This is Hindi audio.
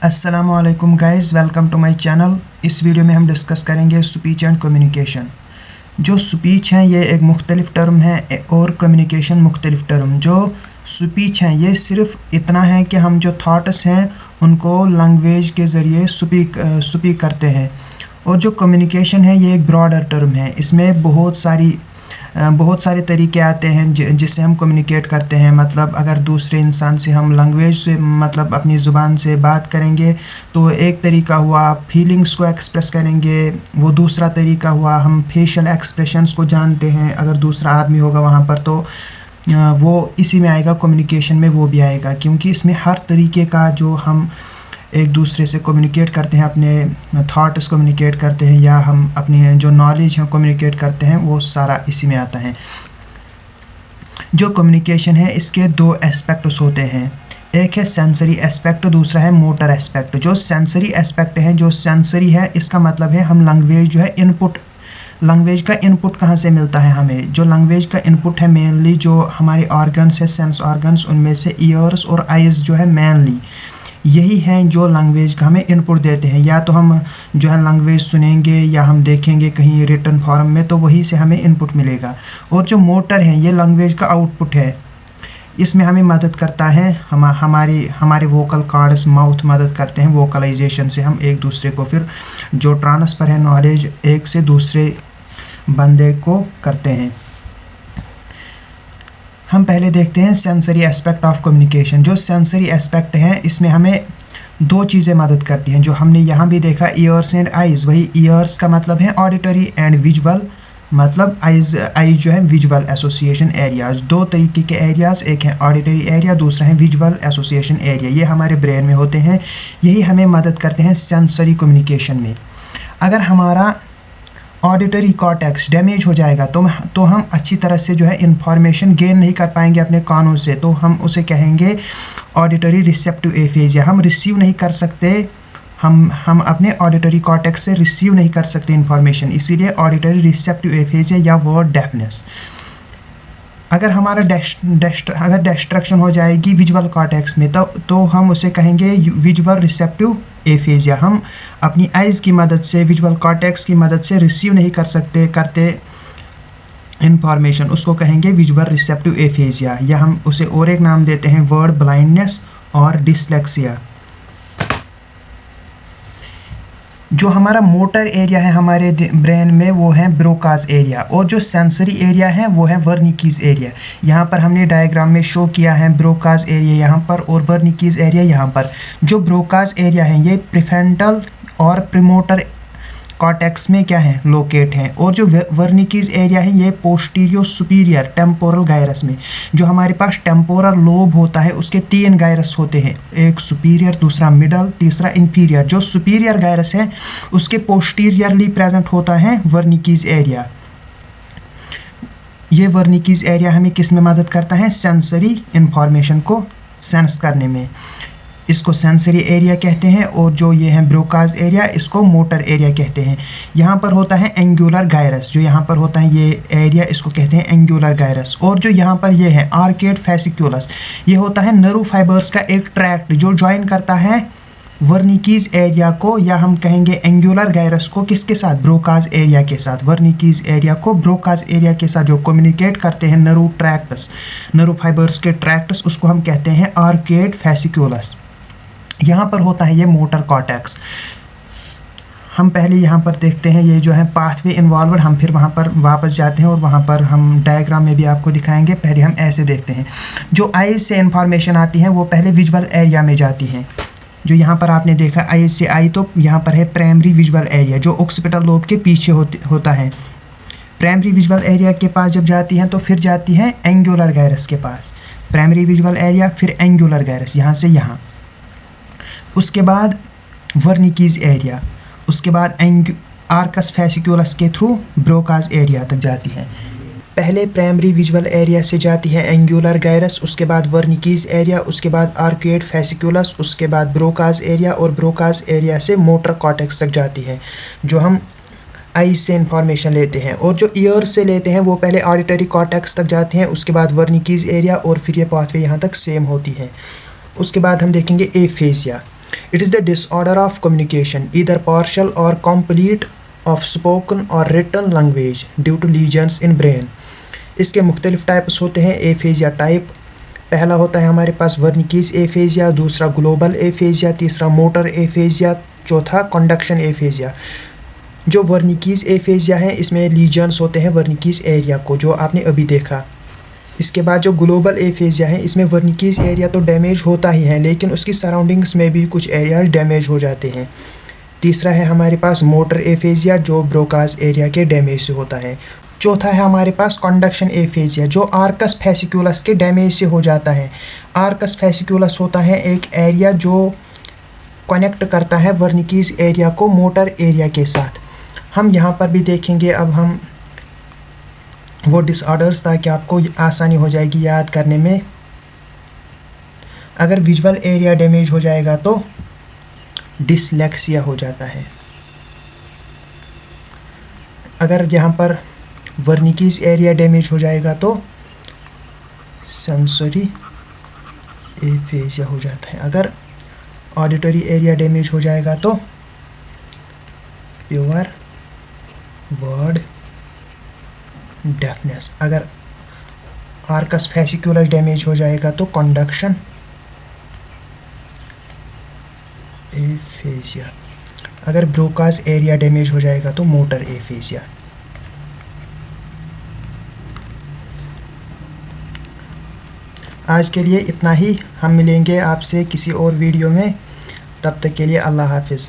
अस्सलामुअलैकुम guys, welcome to my channel. इस वीडियो में हम डिस्कस करेंगे स्पीच एंड कम्युनिकेशन। जो स्पीच है ये एक मुख्तलिफ टर्म है और कम्युनिकेशन मुख्तलिफ टर्म। जो स्पीच है ये सिर्फ इतना है कि हम जो थाट्स हैं उनको लैंग्वेज के ज़रिए स्पीक करते हैं, और जो कम्युनिकेशन है ये एक ब्रॉडर टर्म है। इसमें बहुत सारे तरीके आते हैं जिससे हम कम्युनिकेट करते हैं। मतलब अगर दूसरे इंसान से हम लैंग्वेज से मतलब अपनी ज़ुबान से बात करेंगे तो एक तरीका हुआ, फीलिंग्स को एक्सप्रेस करेंगे वो दूसरा तरीका हुआ। हम फेशियल एक्सप्रेशंस को जानते हैं, अगर दूसरा आदमी होगा वहाँ पर तो वो इसी में आएगा, कम्युनिकेशन में वो भी आएगा, क्योंकि इसमें हर तरीके का जो हम एक दूसरे से कम्युनिकेट करते हैं, अपने थॉट्स कम्युनिकेट करते हैं या हम अपनी जो नॉलेज है कम्युनिकेट करते हैं, वो सारा इसी में आता है। जो कम्युनिकेशन है इसके दो एस्पेक्ट्स होते हैं, एक है सेंसरी एस्पेक्ट, दूसरा है मोटर एस्पेक्ट। जो सेंसरी एस्पेक्ट है, जो सेंसरी है, इसका मतलब है हम लैंग्वेज जो है इनपुट, लैंग्वेज का इनपुट कहाँ से मिलता है हमें। जो लैंग्वेज का इनपुट है मेनली जो हमारे ऑर्गन्स है, सेंस ऑर्गन्स, उनमें से ईयर्स और आइज़ जो है मेनली यही हैं जो लैंग्वेज का हमें इनपुट देते हैं। या तो हम जो है लैंग्वेज सुनेंगे या हम देखेंगे कहीं रिटन फॉर्म में, तो वहीं से हमें इनपुट मिलेगा। और जो मोटर है ये लैंग्वेज का आउटपुट है, इसमें हमें मदद करता है हमारे वोकल कॉर्ड्स, माउथ मदद करते हैं वोकलाइजेशन से। हम एक दूसरे को फिर जो ट्रांसफ़र है नॉलेज एक से दूसरे बंदे को करते हैं। हम पहले देखते हैं सेंसरी एस्पेक्ट ऑफ कम्युनिकेशन। जो सेंसरी एस्पेक्ट है इसमें हमें दो चीज़ें मदद करती हैं, जो हमने यहाँ भी देखा ईयर्स एंड आइज़। वही ईयर्स का मतलब है ऑडिटरी एंड विजुअल, मतलब आइज़ जो है विजुअल एसोसिएशन एरियाज। दो तरीके के एरियाज, एक है ऑडिटरी एरिया, दूसरा है विजुअल एसोसिएशन एरिया। ये हमारे ब्रेन में होते हैं, यही हमें मदद करते हैं सेंसरी कम्युनिकेशन में। अगर हमारा ऑडिटरी कॉर्टेक्स डैमेज हो जाएगा तो हम अच्छी तरह से जो है इंफॉर्मेशन गेन नहीं कर पाएंगे अपने कानों से, तो हम उसे कहेंगे ऑडिटरी रिसेप्टिव एफेजिया। हम रिसीव नहीं कर सकते, हम अपने ऑडिटरी कॉर्टेक्स से रिसीव नहीं कर सकते इंफॉर्मेशन, इसीलिए ऑडिटरी रिसेप्टिव एफेजिया या वर्ड डेफनेस। अगर हमारा अगर डिस्ट्रक्शन हो जाएगी विजुअल कॉर्टेक्स में तो हम उसे कहेंगे विजुअल रिसेप्टिव एफेजिया। हम अपनी आइज़ की मदद से, विजुअल कॉर्टेक्स की मदद से रिसीव नहीं करते इंफॉर्मेशन, उसको कहेंगे विजुअल रिसेप्टिव एफेजिया, या हम उसे और एक नाम देते हैं वर्ड ब्लाइंडनेस और डिसलेक्सिया। जो हमारा मोटर एरिया है हमारे ब्रेन में वो है ब्रोकास एरिया, और जो सेंसरी एरिया है वो है वर्निकीज एरिया। यहाँ पर हमने डायग्राम में शो किया है ब्रोकास एरिया यहाँ पर और वर्निकीज एरिया यहाँ पर। जो ब्रोकास एरिया है ये प्रीफ्रंटल और प्रीमोटर कॉर्टेक्स में क्या है, लोकेट हैं। और जो वर्निकीज एरिया है ये पोस्टीरियर सुपीरियर टेम्पोरल गायरस में। जो हमारे पास टेम्पोरल लोब होता है उसके तीन गायरस होते हैं, एक सुपीरियर, दूसरा मिडल, तीसरा इंफीरियर। जो सुपीरियर गायरस है उसके पोस्टीरियरली प्रेजेंट होता है वर्निकीज एरिया। ये वर्निकीज एरिया हमें किस में मदद करता है, सेंसरी इंफॉर्मेशन को सेंस करने में, इसको सेंसरी एरिया कहते हैं। और जो ये है ब्रोकास एरिया इसको मोटर एरिया कहते हैं। यहाँ पर होता है एंगुलर गायरस, जो यहाँ पर होता है ये एरिया इसको कहते हैं एंगुलर गायरस। और जो यहाँ पर ये है आर्केड फैसिक्युलस, ये होता है नर्व फाइबर्स का एक ट्रैक्ट जो ज्वाइन करता है वर्निकीज एरिया को, या हम कहेंगे एंगुलर गायरस को, किसके साथ, ब्रोकास एरिया के साथ। वर्निकीज एरिया को ब्रोकास एरिया के साथ जो कम्युनिकेट करते हैं नर्व ट्रैक्ट्स, नर्व फाइबर्स के ट्रैक्ट्स, उसको हम कहते हैं आर्केड फैसिक्युलस। यहाँ पर होता है ये मोटर कॉर्टेक्स। हम पहले यहाँ पर देखते हैं ये जो है पाथवे इन्वॉल्वड, हम फिर वहाँ पर वापस जाते हैं और वहाँ पर हम डायग्राम में भी आपको दिखाएंगे। पहले हम ऐसे देखते हैं, जो आइज़ से इंफॉर्मेशन आती है वो पहले विजुअल एरिया में जाती है। जो यहाँ पर आपने देखा आइज़ से आई, तो यहाँ पर है प्राइमरी विजुअल एरिया जो ऑक्सीपिटल लोब के पीछे होता है। प्राइमरी विजुअल एरिया के पास जब जाती हैं तो फिर जाती है एंगुलर गायरस के पास। प्राइमरी विजुअल एरिया, फिर एंगुलर गायरस, यहाँ से यहाँ, उसके बाद वर्निकीज एरिया, उसके बाद आर्कस फैसिक्युलस के थ्रू ब्रोकास एरिया तक जाती है। पहले प्राइमरी विजुअल एरिया से जाती है एंगुलर गायरस, उसके बाद वर्निकीज एरिया, उसके बाद आर्केड फैसिक्युलस, उसके बाद ब्रोकास एरिया, और ब्रोकास एरिया से मोटर कॉर्टेक्स तक जाती है जो हम आइज से इंफॉर्मेशन लेते हैं। और जो ईयर्स से लेते हैं वो पहले ऑडिटरी कॉर्टेक्स तक जाते हैं, उसके बाद वर्निकीज एरिया, और फिर ये पाथवे यहाँ तक सेम होती है। उसके बाद हम देखेंगे aphasia. It is the disorder of communication either partial और कंप्लीट ऑफ स्पोकन और written language due to lesions in brain. इसके मुख्तलिफ टाइप्स होते हैं एफेजिया टाइप। पहला होता है हमारे पास वर्निकीज एफेजिया, दूसरा ग्लोबल एफेजिया, तीसरा मोटर एफेजिया, चौथा कंडक्शन एफेजिया। जो वर्निकीज एफेजिया है इसमें लीजन्स होते हैं वर्निकीज एरिया को, जो आपने अभी देखा। इसके बाद जो ग्लोबल एफेजिया है इसमें वर्निकीज एरिया तो डैमेज होता ही है, लेकिन उसकी सराउंडिंग्स में भी कुछ एरिया डैमेज हो जाते हैं। तीसरा है हमारे पास मोटर एफेजिया, जो ब्रोकाज एरिया के डैमेज से होता है। चौथा है हमारे पास कंडक्शन एफेजिया, जो आर्कस फेसिकुलस के डैमेज से हो जाता है। आर्कस फेसिकुलस होता है एक एरिया जो कनेक्ट करता है वर्निकीज एरिया को मोटर एरिया के साथ। हम यहाँ पर भी देखेंगे अब हम वो डिसऑर्डर्स, ताकि आपको आसानी हो जाएगी याद करने में। अगर विजुअल एरिया डैमेज हो जाएगा तो डिसलेक्सिया हो जाता है। अगर यहाँ पर वर्निकीज एरिया डैमेज हो जाएगा तो सेंसरी एफेजिया हो जाता है। अगर ऑडिटरी एरिया डैमेज हो जाएगा तो प्योर वर्ड डेफनेस। अगर आर्कस फेसिकुलस डैमेज हो जाएगा तो कंडक्शन एफेजिया। अगर ब्रोकाज एरिया डैमेज हो जाएगा तो मोटर एफेजिया। आज के लिए इतना ही। हम मिलेंगे आपसे किसी और वीडियो में, तब तक के लिए अल्लाह हाफिज़।